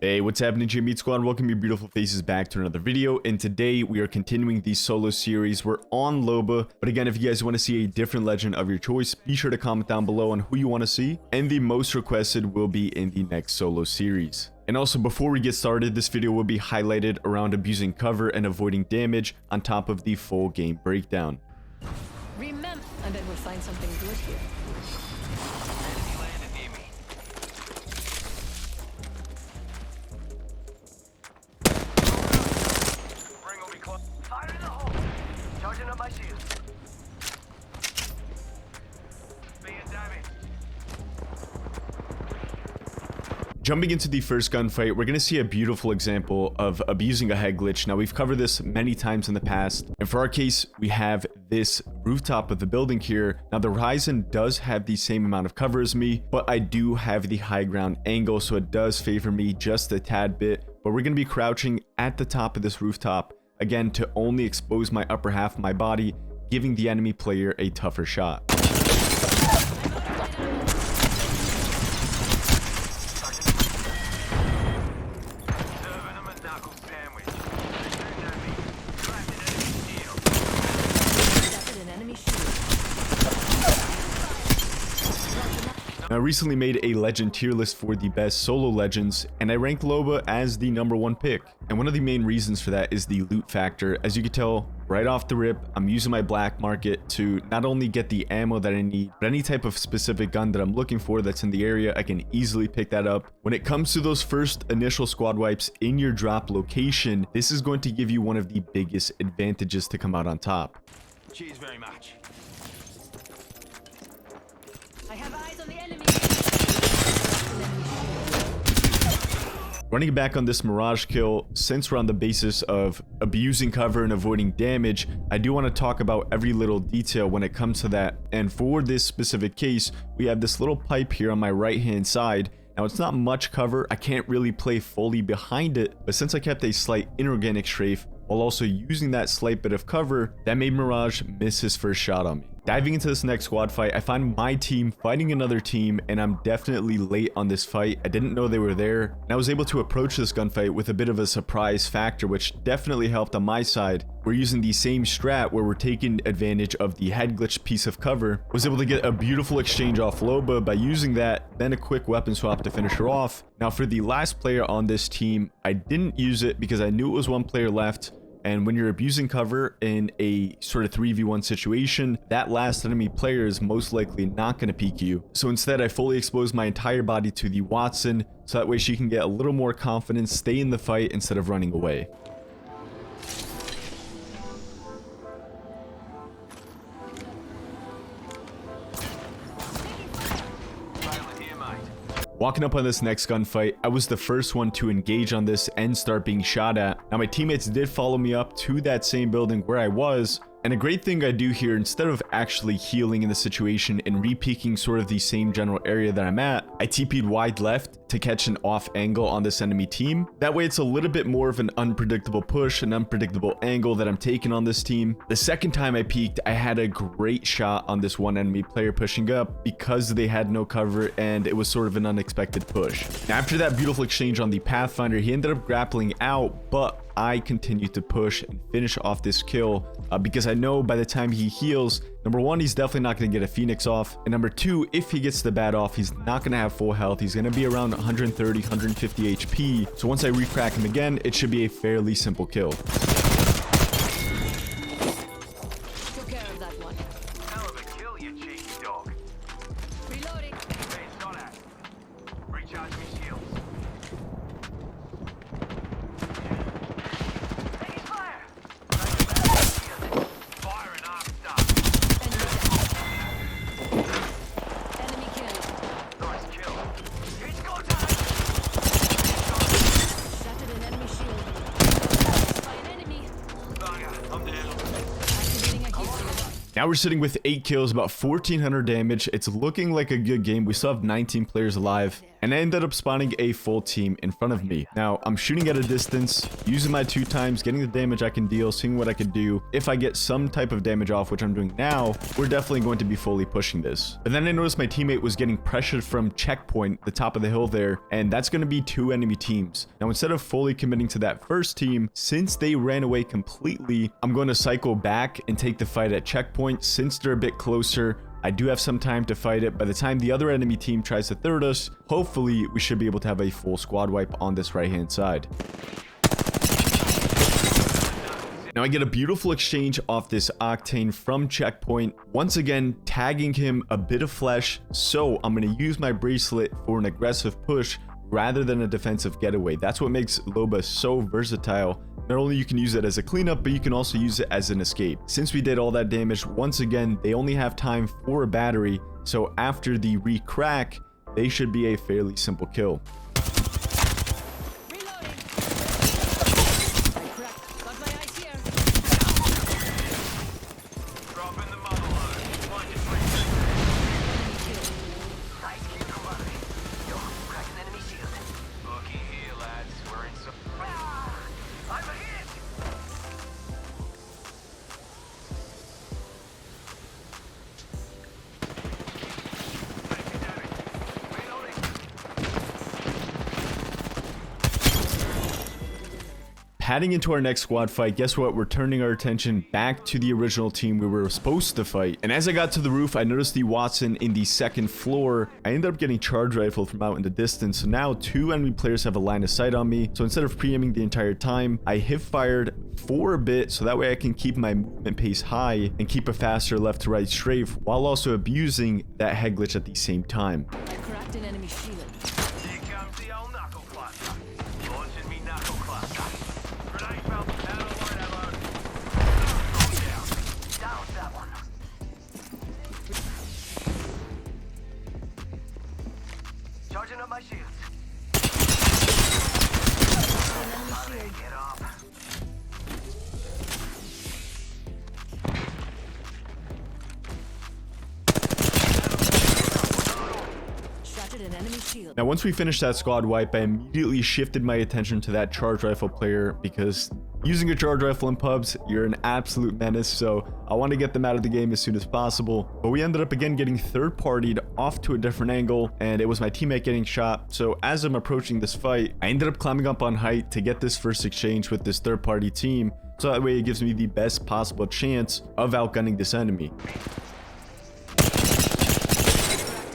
Hey, what's happening, Meat Squad? Welcome your beautiful faces back to another video, and today we are continuing the solo series. We're on Loba, but again, if you guys want to see a different legend of your choice, be sure to comment down below on who you want to see, and the most requested will be in the next solo series. And also, before we get started, this video will be highlighted around abusing cover and avoiding damage on top of the full game breakdown. Remember, I bet we'll find something good here. Fire in the hole. Charging up my shield. Being damaged. Jumping into the first gunfight, we're going to see a beautiful example of abusing a head glitch. Now, we've covered this many times in the past, and for our case, we have this rooftop of the building here. Now, the horizon does have the same amount of cover as me, but I do have the high ground angle, so it does favor me just a tad bit. But we're going to be crouching at the top of this rooftop, again, to only expose my upper half of my body, giving the enemy player a tougher shot. I recently made a legend tier list for the best solo legends, and I ranked Loba as the #1 pick. And one of the main reasons for that is the loot factor. As you can tell right off the rip, I'm using my black market to not only get the ammo that I need, but any type of specific gun that I'm looking for that's in the area, I can easily pick that up. When it comes to those first initial squad wipes in your drop location, this is going to give you one of the biggest advantages to come out on top. Cheers very much. I have eyes on the enemy. Running back on this Mirage kill, since we're on the basis of abusing cover and avoiding damage, I do want to talk about every little detail when it comes to that. And for this specific case, we have this little pipe here on my right hand side. Now, it's not much cover, I can't really play fully behind it, but since I kept a slight inorganic strafe while also using that slight bit of cover, that made Mirage miss his first shot on me. Diving into this next squad fight, I find my team fighting another team, and I'm definitely late on this fight. I didn't know they were there, and I was able to approach this gunfight with a bit of a surprise factor, which definitely helped on my side. We're using the same strat where we're taking advantage of the head glitch piece of cover. Was able to get a beautiful exchange off Loba by using that, then a quick weapon swap to finish her off. Now, for the last player on this team, I didn't use it because I knew it was one player left. And when you're abusing cover in a sort of 3v1 situation, that last enemy player is most likely not going to peek you. So instead, I fully expose my entire body to the Watson, so that way she can get a little more confidence, stay in the fight instead of running away. Walking up on this next gunfight, I was the first one to engage on this and start being shot at. Now, my teammates did follow me up to that same building where I was, and a great thing I do here, instead of actually healing in the situation and re-peeking sort of the same general area that I'm at, I TP'd wide left to catch an off angle on this enemy team. That way it's a little bit more of an unpredictable push, an unpredictable angle that I'm taking on this team. The second time I peeked, I had a great shot on this one enemy player pushing up because they had no cover and it was sort of an unexpected push. Now, after that beautiful exchange on the Pathfinder, he ended up grappling out, but I continued to push and finish off this kill because I know by the time he heals, number one, he's definitely not going to get a Phoenix off, and number two, if he gets the bat off, he's not going to have full health. He's going to be around 130, 150 HP, so once I recrack him again, it should be a fairly simple kill. Took care of that one. Hell of a kill, you cheeky dog. Reloading. Hey, shot at. Recharge me shields. Taking fire. Firing after. Enemy killed. Nice kill. It's go time. Shattered an enemy shield. By an enemy. Bugger, I'm down. Activating a heal shield. Now we're sitting with 8 kills, about 1400 damage. It's looking like a good game. We still have 19 players alive. and I ended up spawning a full team in front of me. Now, I'm shooting at a distance, using my 2 times, getting the damage I can deal, seeing what I could do. If I get some type of damage off, which I'm doing now, we're definitely going to be fully pushing this. But then I noticed my teammate was getting pressured from checkpoint, the top of the hill there, and that's going to be 2 enemy teams. Now, instead of fully committing to that first team, since they ran away completely, I'm going to cycle back and take the fight at checkpoint. Since they're a bit closer, I do have some time to fight it. By the time the other enemy team tries to third us, hopefully we should be able to have a full squad wipe on this right hand side. Now I get a beautiful exchange off this Octane from checkpoint, once again tagging him a bit of flesh, so I'm going to use my bracelet for an aggressive push rather than a defensive getaway. That's what makes Loba so versatile. Not only you can use it as a cleanup, but you can also use it as an escape. Since we did all that damage, once again, they only have time for a battery, so after the re-crack, they should be a fairly simple kill. Reloading. I cracked. Got my eyes here. Drop in the mother load. Find your friends. Nice kill, buddy. Yo, crack an enemy shield. Looky here, lads. We're in some... Ah! I'm a hit! Reloading. Heading into our next squad fight, guess what? We're turning our attention back to the original team we were supposed to fight. And as I got to the roof, I noticed the Watson in the second floor. I ended up getting charge rifled from out in the distance. So now 2 enemy players have a line of sight on me. So instead of pre-aiming the entire time, I hip fired for a bit so that way I can keep my movement pace high and keep a faster left to right strafe while also abusing that head glitch at the same time. I cracked an enemy shield. Here comes the old knuckle cluster. Launching me knuckle cluster. Grenade belt, out of load ammo. Down. Down that one. Charging up my shields. An enemy shield. Get up. Shattered an enemy shield. Now, once we finished that squad wipe, I immediately shifted my attention to that charge rifle player because using a charge rifle in pubs, you're an absolute menace. So I want to get them out of the game as soon as possible. But we ended up again getting third partied off to a different angle, and it was my teammate getting shot. So as I'm approaching this fight, I ended up climbing up on height to get this first exchange with this third party team. So that way it gives me the best possible chance of outgunning this enemy. Cracked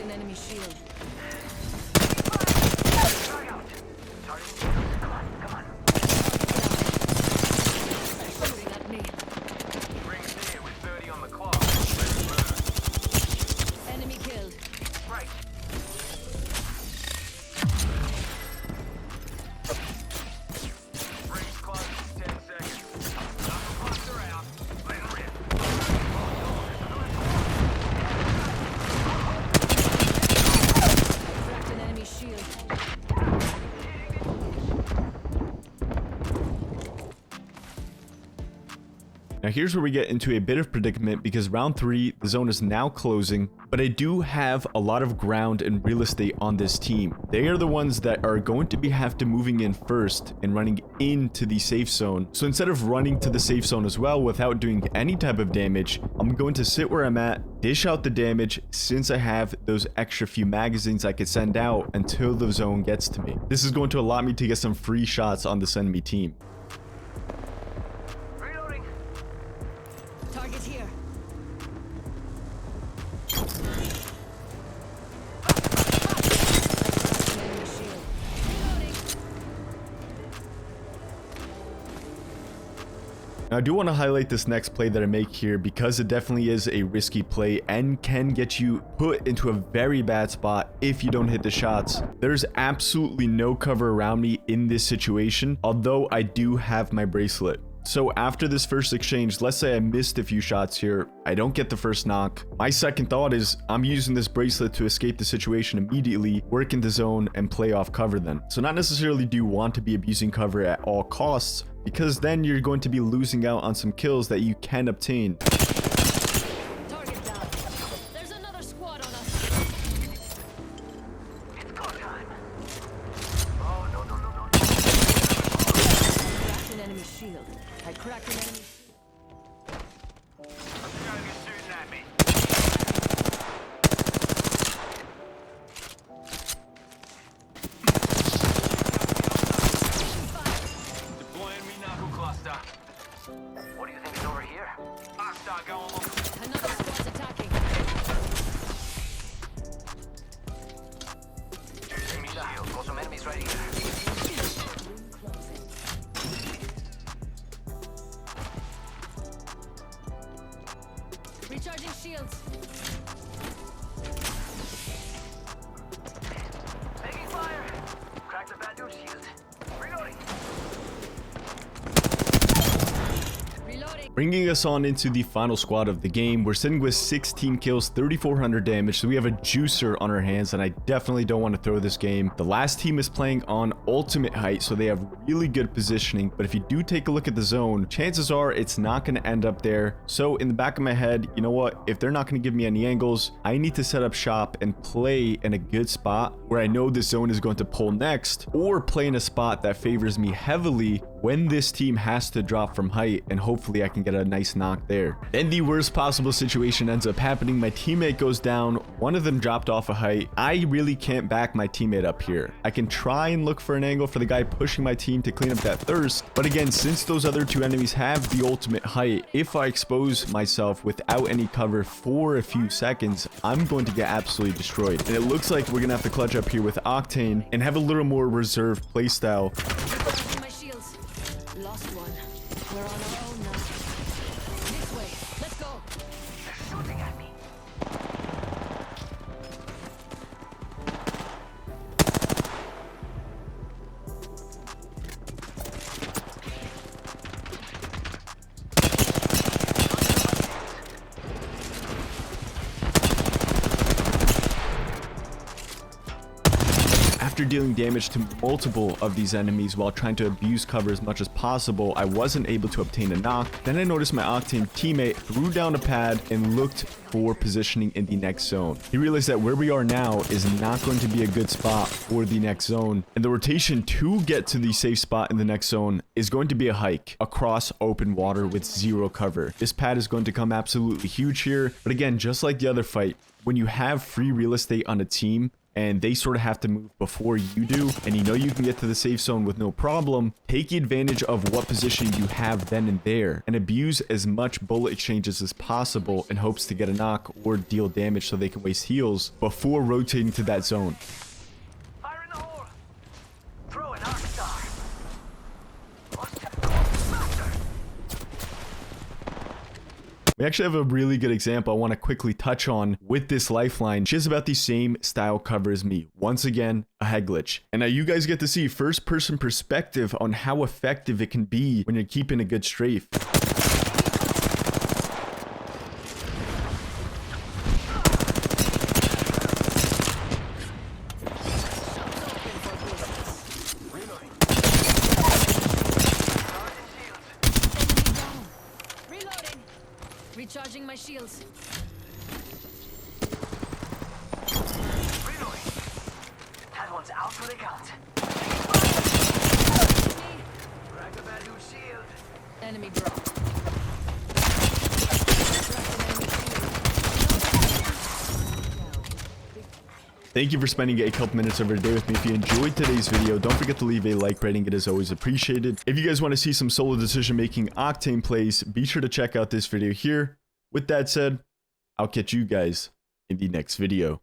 an enemy shield. Drag out. Charging shields. Come on, come on. Shooting at me. Rings here with 30 on the clock. Let's move. Enemy killed. Right. Rings close. 10 seconds. Knuckle cluster out. Let it rip. Cracked an enemy shield. Now here's where we get into a bit of predicament because round 3, the zone is now closing, but I do have a lot of ground and real estate on this team. They are the ones that are going to have to moving in first and running into the safe zone. So instead of running to the safe zone as well without doing any type of damage, I'm going to sit where I'm at, dish out the damage since I have those extra few magazines I could send out until the zone gets to me. This is going to allow me to get some free shots on this enemy team. Reloading. Target here. Cracked an enemy shield. Reloading. Now I do want to highlight this next play that I make here because it definitely is a risky play and can get you put into a very bad spot if you don't hit the shots. There's absolutely no cover around me in this situation, although I do have my bracelet. So after this first exchange, let's say I missed a few shots here, I don't get the first knock. My second thought is I'm using this bracelet to escape the situation immediately, work in the zone, and play off cover then. So not necessarily do you want to be abusing cover at all costs, because then you're going to be losing out on some kills that you can obtain. Target down. There's another squad on us. It's go time. shield. I cracked an enemy. Guys are shooting at me. Deploying me knuckle cluster. What do you think is over here? Octane going low. Another squad's attacking. Using me shield. Got some enemies right here. Recharging shields. Taking fire. Crack the bad dude shield. Reloading. Reloading. Bringing us on into the final squad of the game, we're sitting with 16 kills, 3,400 damage, so we have a juicer on our hands, and I definitely don't want to throw this game. The last team is playing on ultimate height, so they have really good positioning, but if you do take a look at the zone, chances are it's not going to end up there. So in the back of my head, you know what? If they're not going to give me any angles, I need to set up shop and play in a good spot where I know this zone is going to pull next, or play in a spot that favors me heavily when this team has to drop from height, and hopefully I can get a nice knock there. Then the worst possible situation ends up happening. My teammate goes down, one of them dropped off a height. I really can't back my teammate up here. I can try and look for an angle for the guy pushing my team to clean up that thirst, but again, since those other two enemies have the ultimate height, if I expose myself without any cover for a few seconds, I'm going to get absolutely destroyed. And it looks like we're gonna have to clutch up here with Octane and have a little more reserved playstyle. Recharging my shields. Lost one. We're on our own now. This way. Let's go. They're shooting at me. After dealing damage to multiple of these enemies while trying to abuse cover as much as possible, I wasn't able to obtain a knock. Then I noticed my Octane teammate threw down a pad and looked for positioning in the next zone. He realized that where we are now is not going to be a good spot for the next zone, and the rotation to get to the safe spot in the next zone is going to be a hike across open water with zero cover. This pad is going to come absolutely huge here, but again, just like the other fight, when you have free real estate on a team, and they sort of have to move before you do, and you know you can get to the safe zone with no problem, take advantage of what position you have then and there, and abuse as much bullet exchanges as possible in hopes to get a knock or deal damage so they can waste heals before rotating to that zone. Fire in the hole. Throw an arc star. We actually have a really good example I want to quickly touch on with this lifeline. She has about the same style cover as me. Once again, a head glitch. And now you guys get to see first person perspective on how effective it can be when you're keeping a good strafe. Recharging my shields. Reloading. That one's out for the count. Crack the bad dude shield. Enemy dropped. Thank you for spending a couple minutes of your day with me. If you enjoyed today's video, don't forget to leave a like rating. It is always appreciated. If you guys want to see some solo decision making Octane plays, be sure to check out this video here. With that said, I'll catch you guys in the next video.